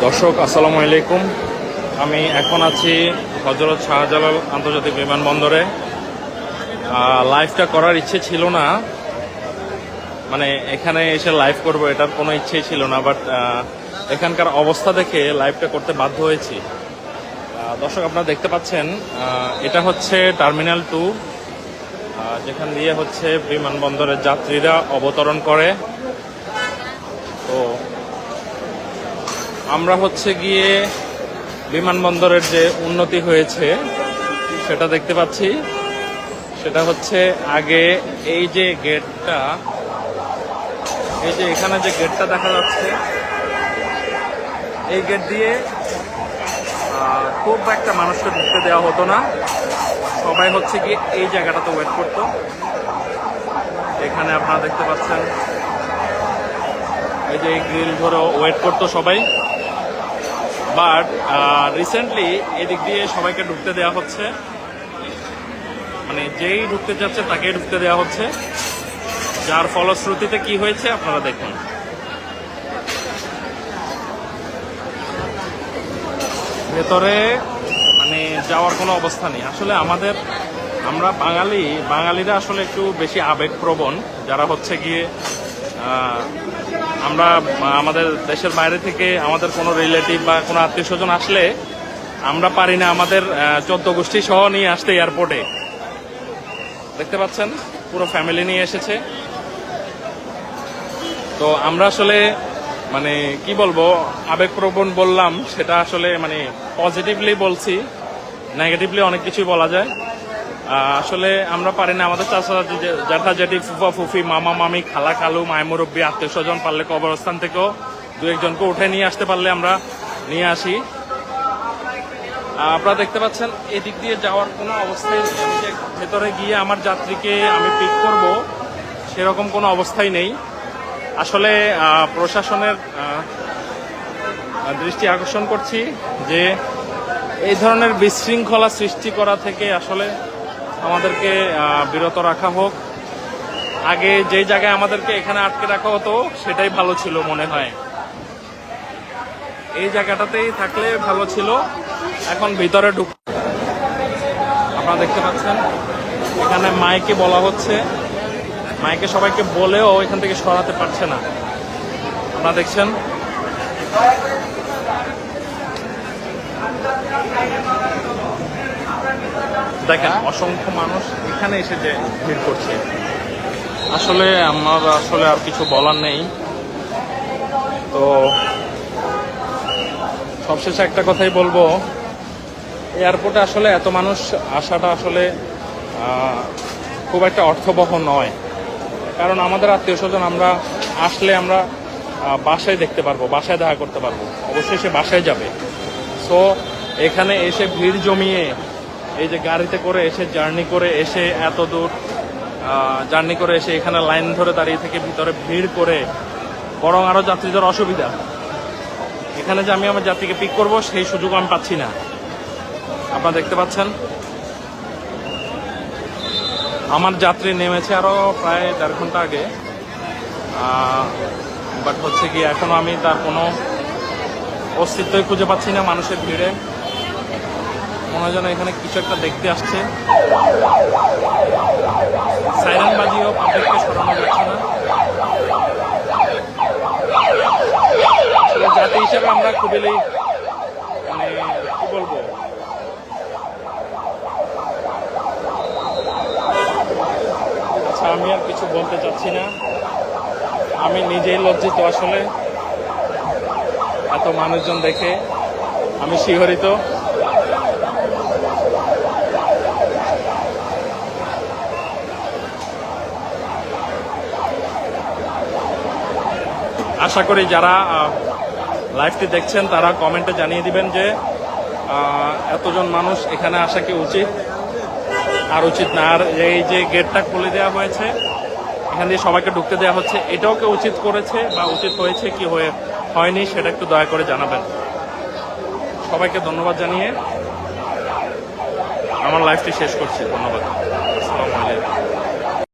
দর্শক আসসালামু আলাইকুম। আমি এখন আছি হযরত শাহজালাল আন্তর্জাতিক বিমানবন্দরে। লাইভটা করার ইচ্ছে ছিল না, মানে এখানে এসে লাইভ করব এটার কোনো ইচ্ছেই ছিল না, বাট এখানকার অবস্থা দেখে লাইভটা করতে বাধ্য হয়েছি। দর্শক আপনারা দেখতে পাচ্ছেন, এটা হচ্ছে টার্মিনাল 2, যেখান দিয়ে হচ্ছে বিমানবন্দরের যাত্রীরা অবতরণ করে। তো আমরা হচ্ছে গিয়ে বিমানবন্দরের যে উন্নতি হয়েছে সেটা দেখতে পাচ্ছি। সেটা হচ্ছে আগে এই যে গেটটা, এই যে এখানে যে গেটটা দেখা যাচ্ছে, এই গেট দিয়ে খুব একটা মানুষকে ঢুকতে দেওয়া হতো না। সবাই হচ্ছে গিয়ে এই জায়গাটাতে ওয়েট করতো। এখানে আপনারা দেখতে পাচ্ছেন, এই যে গ্রিল ধরে ওয়েট করতো সবাই। বাট রিসেন্টলি এদিক দিয়ে সবাইকে ঢুকতে দেওয়া হচ্ছে, মানে যেই ঢুকতে যাচ্ছে তাকেই ঢুকতে দেওয়া হচ্ছে, যার ফলশ্রুতিতে কি হয়েছে আপনারা দেখুন। ভেতরে মানে যাওয়ার কোনো অবস্থা নেই। আসলে আমরা বাঙালিরা আসলে একটু বেশি আবেগপ্রবণ, যারা হচ্ছে গিয়ে আমরা আমাদের দেশের বাইরে থেকে আমাদের কোনো রিলেটিভ বা কোনো আত্মীয় স্বজন আসলে আমরা পারি না আমাদের 14 গোষ্ঠী সহ নিয়ে আসতে এয়ারপোর্টে। দেখতে পাচ্ছেন পুরো ফ্যামিলি নিয়ে এসেছে। তো আমরা আসলে মানে কি বলবো, আবেগপ্রবণ বললাম, সেটা আসলে মানে পজিটিভলি বলছি, নেগেটিভলি অনেক কিছুই বলা যায়। আসলে আমরা পারি না আমাদের চাচা জ্যাঠা জেঠি ফুফা ফুফি মামা মামি খালা খালু মায় মুরব্বী আত্মীয় স্বজন পারলে কবরস্থান থেকেও দু একজনকে উঠে নিয়ে আসতে পারলে আমরা নিয়ে আসি। আপনারা দেখতে পাচ্ছেন এদিক দিয়ে যাওয়ার কোনো অবস্থাই নেই। আমি যে ভেতরে গিয়ে আমার যাত্রীকে আমি পিক করব সেরকম কোনো অবস্থাই নেই। আসলে প্রশাসনের দৃষ্টি আকর্ষণ করছি যে এই ধরনের বিশৃঙ্খলা সৃষ্টি করা থেকে আসলে আমাদেরকে বিরত রাখা হোক। আগে যে জায়গায় আমাদেরকে এখানে আটকে রাখা হতো সেটাই ভালো ছিল মনে হয়, এই জায়গাটাতেই থাকলে ভালো ছিল। এখন ভিতরে আপনারা দেখতে পাচ্ছেন এখানে মাইকে বলা হচ্ছে, মাইকে সবাইকে বলেও এখান থেকে সরাতে পারছে না। আপনারা দেখছেন দেখেন অসংখ্য মানুষ এখানে এসে যে ভিড় করছে। আসলে আমার আর কিছু বলার নেই। তো সবশেষে একটা কথাই বলবো, এয়ারপোর্টে আসলে এত মানুষ আসাটা আসলে খুব একটা অর্থবহ নয়। কারণ আমাদের আত্মীয় স্বজন আমরা আসলে আমরা বাসায় দেখতে পারবো, বাসায় দেখা করতে পারবো, অবশ্যই সে বাসায় যাবে। সো এখানে এসে ভিড় জমিয়ে এই যে গাড়িতে করে এসে জার্নি করে এসে এত দূর জার্নি করে এসে এখানে লাইন ধরে দাঁড়িয়ে থেকে ভিতরে ভিড় করে বরং আরো যাত্রীদের অসুবিধা। এখানে যে আমি আমার যাত্রীকে পিক করব সেই সুযোগ আমি পাচ্ছি না। আপনারা দেখতে পাচ্ছেন আমার যাত্রী নেমেছে আরো প্রায় 1.5 ঘন্টা আগে, বাট হচ্ছে কি এখনো আমি তার কোনো অস্তিত্বই খুঁজে পাচ্ছি না। মানুষের ভিড়ে মনে হয় যেন এখানে কিছু একটা দেখতে আসছে। সাইরেন বাজিও পাবলিককে সরানো যাচ্ছে না। জাতি হিসেবে আমরা খুবই মানে কি বলবো, আচ্ছা আমি আর কিছু বলতে চাচ্ছি না, আমি নিজেই লজ্জিত। আসলে এত মানুষজন দেখে আমি শিহরিত। আশা করি যারা লাইভটি দেখছেন তারা কমেন্টে জানিয়ে দিবেন যে এতজন মানুষ এখানে আসা কি উচিত আর উচিত না। আর এই যে গেটটা খুলে দেওয়া হয়েছে, এখান দিয়ে সবাইকে ঢুকতে দেওয়া হচ্ছে, এটাও কে উচিত করেছে বা উচিত হয়েছে কি হয়নি সেটা একটু দয়া করে জানাবেন। সবাইকে ধন্যবাদ জানিয়ে আমার লাইভটি শেষ করছি। ধন্যবাদ। আসসালামু আলাইকুম।